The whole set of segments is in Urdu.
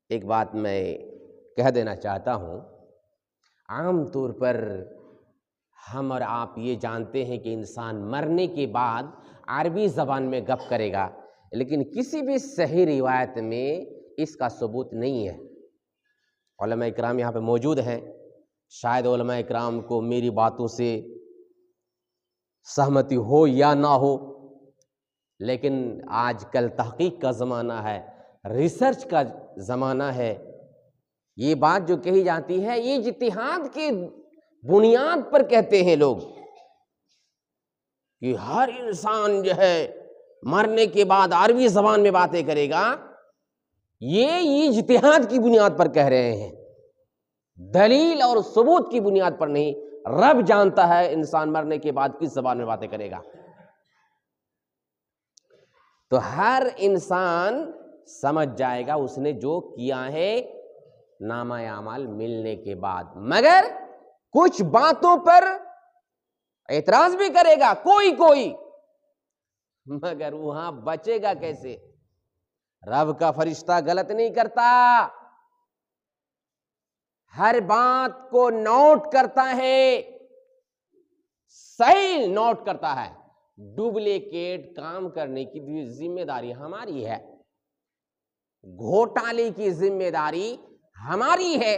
ایک بات میں کہہ دینا چاہتا ہوں، عام طور پر ہم اور آپ یہ جانتے ہیں کہ انسان مرنے کے بعد عربی زبان میں گپ کرے گا، لیکن کسی بھی صحیح روایت میں اس کا ثبوت نہیں ہے۔ علماء اکرام یہاں پہ موجود ہیں، شاید علماء اکرام کو میری باتوں سے سہمتی ہو یا نہ ہو، لیکن آج کل تحقیق کا زمانہ ہے، ریسرچ کا زمانہ ہے۔ یہ بات جو کہی جاتی ہے یہ اجتہاد کی بنیاد پر کہتے ہیں لوگ کہ ہر انسان جو ہے مرنے کے بعد عربی زبان میں باتیں کرے گا، یہ اجتہاد کی بنیاد پر کہہ رہے ہیں، دلیل اور ثبوت کی بنیاد پر نہیں۔ رب جانتا ہے انسان مرنے کے بعد کس زبان میں باتیں کرے گا۔ تو ہر انسان سمجھ جائے گا اس نے جو کیا ہے نامہ اعمال ملنے کے بعد، مگر کچھ باتوں پر اعتراض بھی کرے گا کوئی، مگر وہاں بچے گا کیسے؟ رب کا فرشتہ غلط نہیں کرتا، ہر بات کو نوٹ کرتا ہے، صحیح نوٹ کرتا ہے۔ ڈپلیکیٹ کام کرنے کی بھی ذمہ داری ہماری ہے، گھوٹالے کی ذمہ داری ہماری ہے،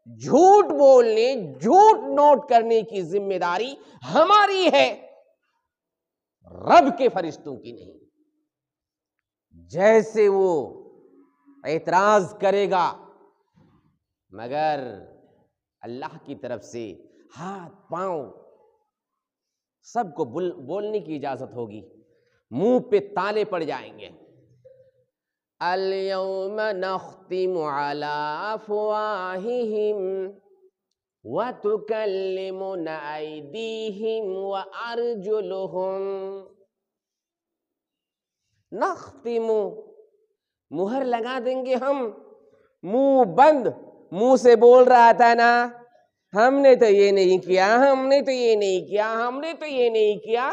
جھوٹ بولنے، جھوٹ نوٹ کرنے کی ذمہ داری ہماری ہے، رب کے فرشتوں کی نہیں۔ جیسے وہ اعتراض کرے گا، مگر اللہ کی طرف سے ہاتھ پاؤں سب کو بولنے کی اجازت ہوگی، منہ پہ تالے پڑ جائیں گے۔ اليوم نختم على افواہہم وتکلمنا ایدیہم وارجلہم۔ نختم، مہر لگا دیں گے ہم، منہ بند، منہ سے بول رہا تھا نا ہم نے تو یہ نہیں کیا، ہم نے تو یہ نہیں کیا، ہم نے تو یہ نہیں کیا۔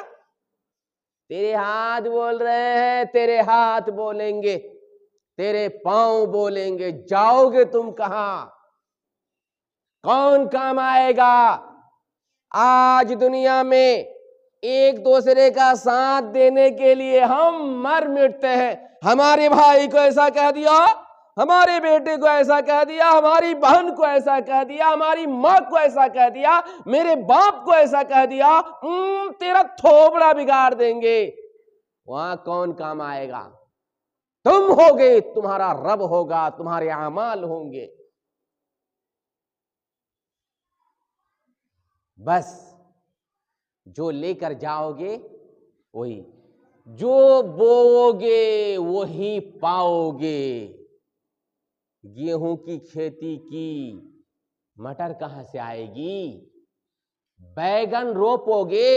تیرے ہاتھ بول رہے ہیں، تیرے ہاتھ بولیں گے، تیرے پاؤں بولیں گے، جاؤ گے تم کہاں؟ کون کام آئے گا؟ آج دنیا میں ایک دوسرے کا ساتھ دینے کے لیے ہم مر مٹتے ہیں۔ ہمارے بھائی کو ایسا کہہ دیا، ہمارے بیٹے کو ایسا کہہ دیا، ہماری بہن کو ایسا کہہ دیا، ہماری ماں کو ایسا کہہ دیا، میرے باپ کو ایسا کہہ دیا، تیرا تھوبڑا بگاڑ دیں گے۔ وہاں کون کام آئے گا؟ تم ہوگے، تمہارا رب ہوگا، تمہارے اعمال ہوں گے۔ بس جو لے کر جاؤ گے وہی، جو بوؤ گے وہی پاؤ گے۔ گیہوں کی کھیتی کی، مٹر کہاں سے آئے گی؟ بیگن روپو گے،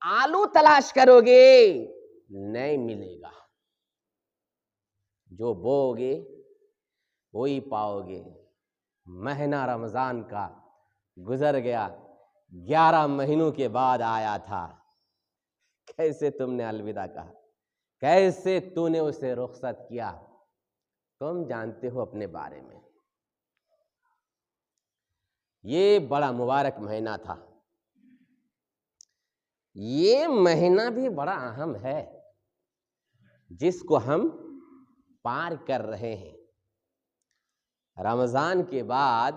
آلو تلاش کرو گے، نہیں ملے گا۔ جو بوؤ گے وہی پاؤ گے۔ مہینہ رمضان کا گزر گیا، 11 مہینوں کے بعد آیا تھا، کیسے تم نے الوداع کہا، کیسے تو نے اسے رخصت کیا، تم جانتے ہو اپنے بارے میں۔ یہ بڑا مبارک مہینہ تھا، یہ مہینہ بھی بڑا اہم ہے جس کو ہم پار کر رہے ہیں۔ رمضان کے بعد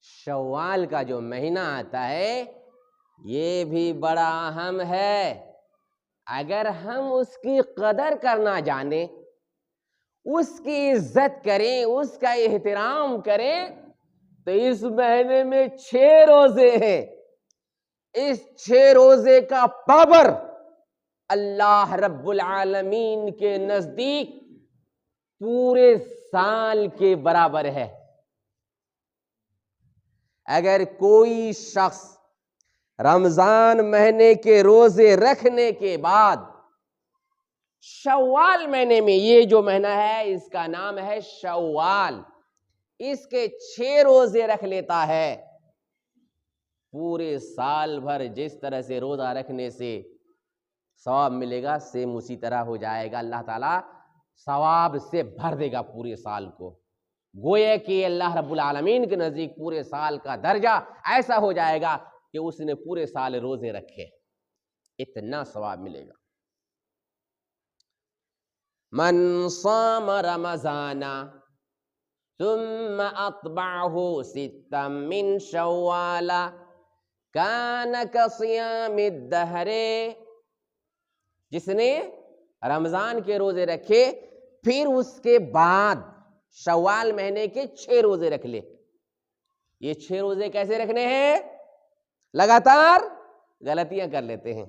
شوال کا جو مہینہ آتا ہے یہ بھی بڑا اہم ہے۔ اگر ہم اس کی قدر کرنا جانیں، اس کی عزت کریں، اس کا احترام کریں، تو اس مہینے میں 6 روزے ہیں۔ اس 6 روزے کا پاور اللہ رب العالمین کے نزدیک پورے سال کے برابر ہے۔ اگر کوئی شخص رمضان مہینے کے روزے رکھنے کے بعد شوال مہینے میں، یہ جو مہینہ ہے اس کا نام ہے شوال، اس کے 6 روزے رکھ لیتا ہے، پورے سال بھر جس طرح سے روزہ رکھنے سے ثواب ملے گا سیم اسی طرح ہو جائے گا۔ اللہ تعالیٰ ثواب سے بھر دے گا پورے سال کو۔ گویا کہ اللہ رب العالمین کے نزدیک پورے سال کا درجہ ایسا ہو جائے گا کہ اس نے پورے سال روزے رکھے، اتنا ثواب ملے گا۔ من صام رمضان ثم اتبعہ ستا من شوال کان کصیام الدہر، جس نے رمضان کے روزے رکھے پھر اس کے بعد شوال مہینے کے 6 روزے رکھ لے۔ یہ 6 روزے کیسے رکھنے ہیں؟ لگاتار غلطیاں کر لیتے ہیں،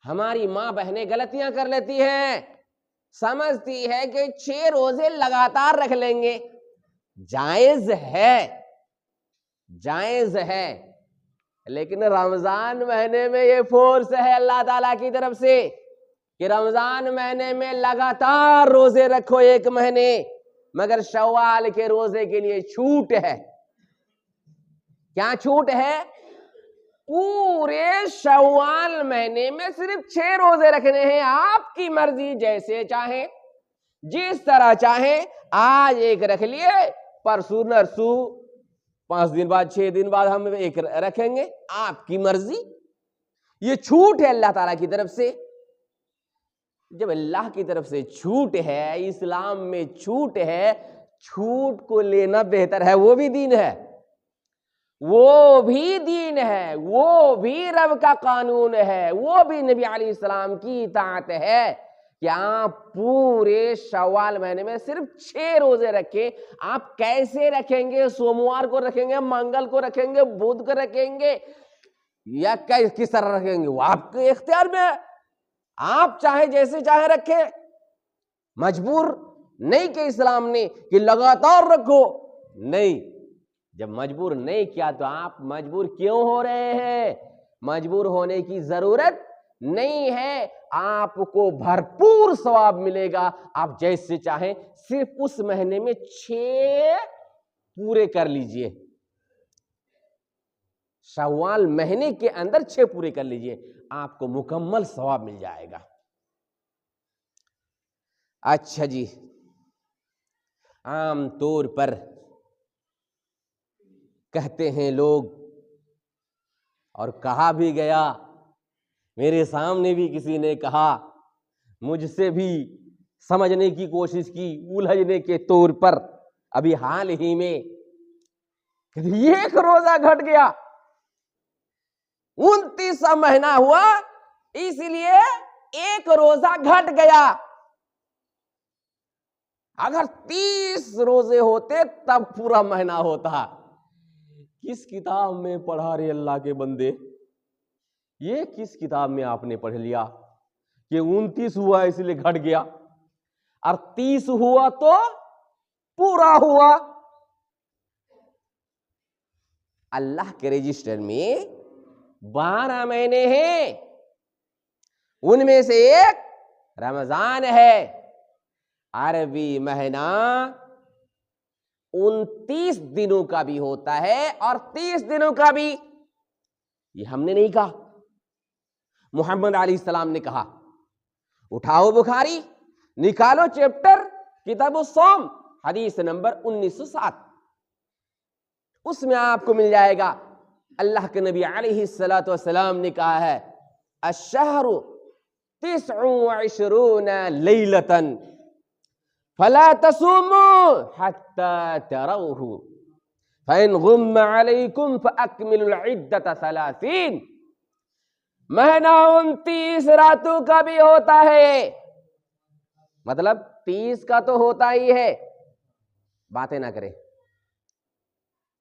ہماری ماں بہنیں غلطیاں کر لیتی ہیں، سمجھتی ہے کہ 6 روزے لگاتار رکھ لیں گے۔ جائز ہے لیکن رمضان مہینے میں یہ فورس ہے اللہ تعالیٰ کی طرف سے کہ رمضان مہینے میں لگاتار روزے رکھو 1 مہینے، مگر شوال کے روزے کے لیے چھوٹ ہے۔ کیا چھوٹ ہے؟ پورے شوال مہینے میں صرف 6 روزے رکھنے ہیں، آپ کی مرضی، جیسے چاہیں، جس طرح چاہیں۔ آج 1 رکھ لیے، پرسوں نرسوں، 5 دن بعد 6 دن بعد ہم 1 رکھیں گے، آپ کی مرضی۔ یہ چھوٹ ہے اللہ تعالیٰ کی طرف سے۔ جب اللہ کی طرف سے چھوٹ ہے، اسلام میں چھوٹ ہے، چھوٹ کو لینا بہتر ہے۔ وہ بھی دین ہے، وہ بھی دین ہے، وہ بھی رب کا قانون ہے، وہ بھی نبی علیہ السلام کی اطاعت ہے کہ آپ پورے شوال مہینے میں صرف 6 روزے رکھیں۔ آپ کیسے رکھیں گے؟ سوموار کو رکھیں گے، منگل کو رکھیں گے، بدھ کو رکھیں گے، یا کس طرح رکھیں گے؟ وہ آپ کے اختیار میں ہے، آپ چاہے جیسے چاہے رکھیں، مجبور نہیں کہ اسلام نے کہ لگاتار رکھو، نہیں۔ جب مجبور نہیں کیا تو آپ مجبور کیوں ہو رہے ہیں؟ مجبور ہونے کی ضرورت نہیں ہے، آپ کو بھرپور ثواب ملے گا۔ آپ جیسے چاہیں صرف اس مہینے میں 6 پورے کر لیجئے، شوال مہینے کے اندر 6 پورے کر لیجئے، آپ کو مکمل ثواب مل جائے گا۔ اچھا جی، عام طور پر کہتے ہیں لوگ، اور کہا بھی گیا، میرے سامنے بھی کسی نے کہا، مجھ سے بھی سمجھنے کی کوشش کی، الجھنے کے طور پر، ابھی حال ہی میں 1 روزہ گھٹ گیا، 29واں مہینہ ہوا، اس لیے 1 روزہ گھٹ گیا۔ اگر 30 روزے ہوتے تب پورا مہینہ ہوتا۔ کس کتاب میں پڑھا رہے اللہ کے بندے؟ یہ کس کتاب میں آپ نے پڑھ لیا کہ 29 ہوا اس لیے گھٹ گیا، اور 30 ہوا تو پورا ہوا؟ اللہ کے رجسٹر میں 12 مہینے ہیں، ان میں سے ایک رمضان ہے۔ عربی مہینہ 29 دنوں کا بھی ہوتا ہے اور 30 دنوں کا بھی۔ یہ ہم نے نہیں کہا، محمد علیہ السلام نے کہا۔ اٹھاؤ بخاری، نکالو چیپٹر کتاب الصوم، حدیث نمبر 1907، اس میں آپ کو مل جائے گا۔ اللہ کے نبی علیہ السلام نے کہا ہے، الشہر 29 لیلۃ فلا تصوموا حتى تروه فإن غم عليكم فأكملوا العدة 30۔ مہینہ 29 راتوں کا بھی ہوتا ہے، مطلب 30 کا تو ہوتا ہی ہے۔ باتیں نہ کریں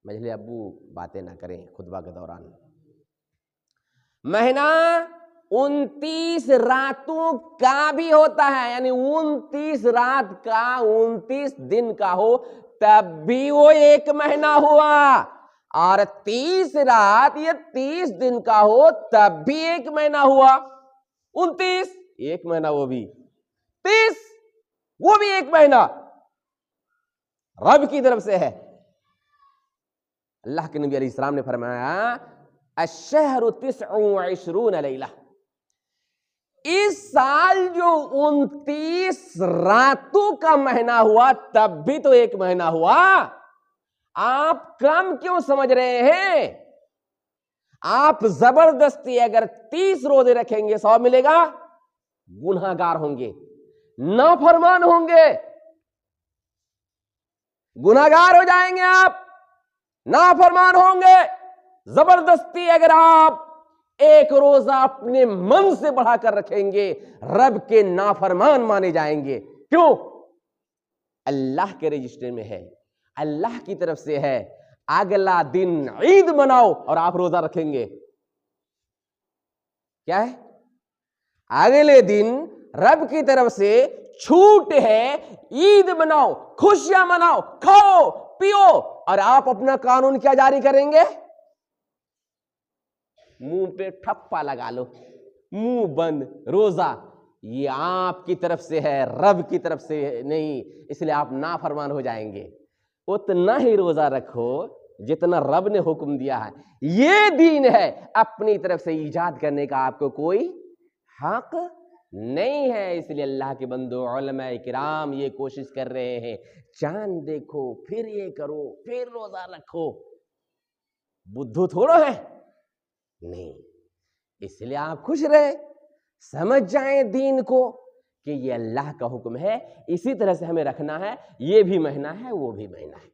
مجھے ابو، باتیں نہ کریں خطبہ کے دوران۔ مہینہ 29 راتوں کا بھی ہوتا ہے، یعنی 29 رات کا 29 دن کا ہو تب بھی وہ 1 مہینہ ہوا، اور 30 رات یا 30 دن کا ہو تب بھی 1 مہینہ ہوا۔ 29 1 مہینہ، وہ بھی 30 وہ بھی 1 مہینہ، رب کی طرف سے ہے۔ اللہ کے نبی علیہ السلام نے فرمایا، الشہر 29 لیلہ، اس سال جو 29 راتوں کا مہینہ ہوا تب بھی تو ایک مہینہ ہوا. آپ کم کیوں سمجھ رہے ہیں؟ آپ زبردستی اگر 30 روزے رکھیں گے 100 ملے گا، گنہگار ہوں گے، نافرمان ہوں گے، گنہگار ہو جائیں گے، آپ نافرمان ہوں گے. زبردستی اگر آپ ایک روزہ اپنے من سے بڑھا کر رکھیں گے، رب کے نافرمان مانے جائیں گے. کیوں؟ اللہ کے رجسٹر میں ہے، اللہ کی طرف سے ہے. اگلا دن عید مناؤ اور آپ روزہ رکھیں گے، کیا ہے؟ اگلے دن رب کی طرف سے چھوٹ ہے، عید مناؤ، خوشیاں مناؤ، کھاؤ پیو، اور آپ اپنا قانون کیا جاری کریں گے؟ منہ پہ ٹھپا لگا لو، منہ بند روزہ. یہ آپ کی طرف سے ہے، رب کی طرف سے نہیں، اس لیے آپ نافرمان ہو جائیں گے. اتنا ہی روزہ رکھو جتنا رب نے حکم دیا ہے. یہ دین ہے، اپنی طرف سے ایجاد کرنے کا آپ کو کوئی حق نہیں ہے. اس لیے اللہ کے بندو، علماء کرام یہ کوشش کر رہے ہیں، چاند دیکھو پھر یہ کرو پھر روزہ رکھو. بدھو تھوڑا ہے، نہیں. اس لیے آپ خوش رہے، سمجھ جائیں دین کو کہ یہ اللہ کا حکم ہے، اسی طرح سے ہمیں رکھنا ہے. یہ بھی مہینہ ہے، وہ بھی مہینہ ہے.